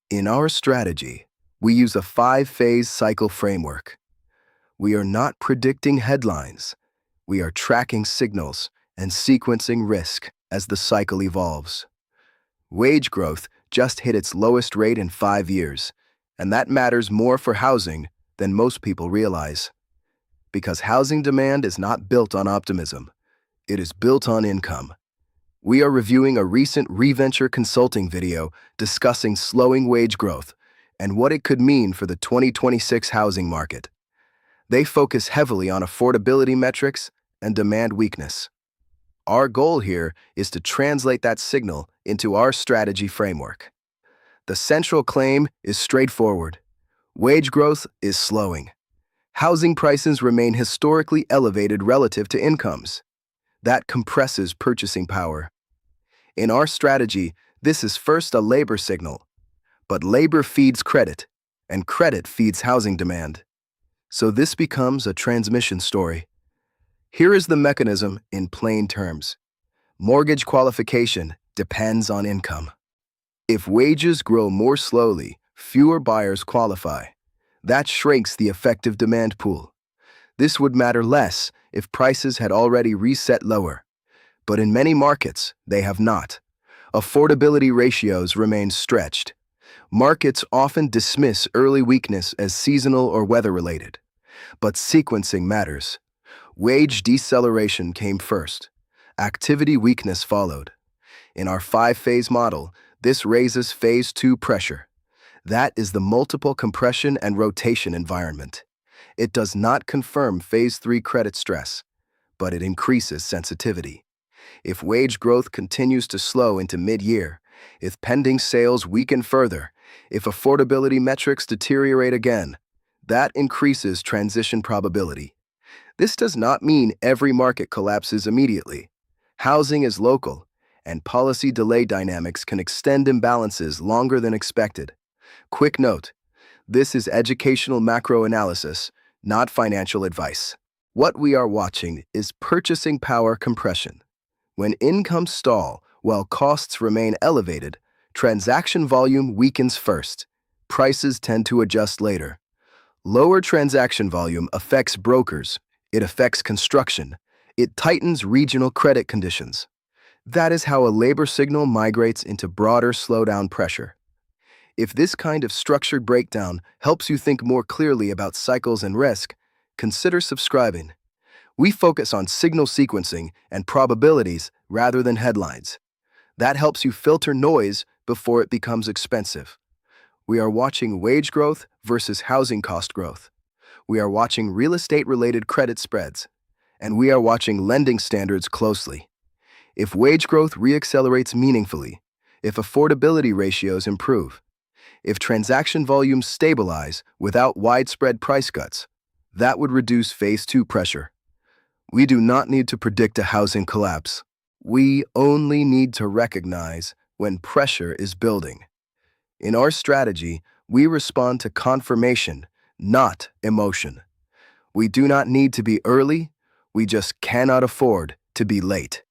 In our strategy, we use a 5-phase cycle framework. We are not predicting headlines. We are tracking signals and sequencing risk as the cycle evolves. Wage growth just hit its lowest rate in 5 years, and that matters more for housing than most people realize. Because housing demand is not built on optimism, it is built on income. We are reviewing a recent reventure consulting video discussing slowing wage growth and what it could mean for the 2026 housing market. They focus heavily on affordability metrics and demand weakness. Our goal here is to translate that signal into our strategy framework. The central claim is straightforward. Wage growth is slowing. Housing prices remain historically elevated relative to incomes. That compresses purchasing power. In our strategy, this is first a labor signal, but labor feeds credit, and credit feeds housing demand. So this becomes a transmission story. Here is the mechanism in plain terms. Mortgage qualification depends on income. If wages grow more slowly, fewer buyers qualify. That shrinks the effective demand pool. This would matter less if prices had already reset lower. But in many markets, they have not. Affordability ratios remain stretched. Markets often dismiss early weakness as seasonal or weather-related. But sequencing matters. Wage deceleration came first. Activity weakness followed. In our 5-phase model, this raises phase 2 pressure. That is the multiple compression and rotation environment. It does not confirm phase 3 credit stress, but it increases sensitivity. If wage growth continues to slow into mid-year, if pending sales weaken further, if affordability metrics deteriorate again, that increases transition probability. This does not mean every market collapses immediately. Housing is local, and policy delay dynamics can extend imbalances longer than expected. Quick note, this is educational macro analysis, not financial advice. What we are watching is purchasing power compression. When incomes stall while costs remain elevated, transaction volume weakens first. Prices tend to adjust later. Lower transaction volume affects brokers. It affects construction. It tightens regional credit conditions. That is how a labor signal migrates into broader slowdown pressure. If this kind of structured breakdown helps you think more clearly about cycles and risk, consider subscribing. We focus on signal sequencing and probabilities rather than headlines. That helps you filter noise before it becomes expensive. We are watching wage growth versus housing cost growth. We are watching real estate-related credit spreads. And we are watching lending standards closely. If wage growth reaccelerates meaningfully, if affordability ratios improve, if transaction volumes stabilize without widespread price cuts, that would reduce phase 2 pressure. We do not need to predict a housing collapse. We only need to recognize when pressure is building. In our strategy, we respond to confirmation, not emotion. We do not need to be early, we just cannot afford to be late.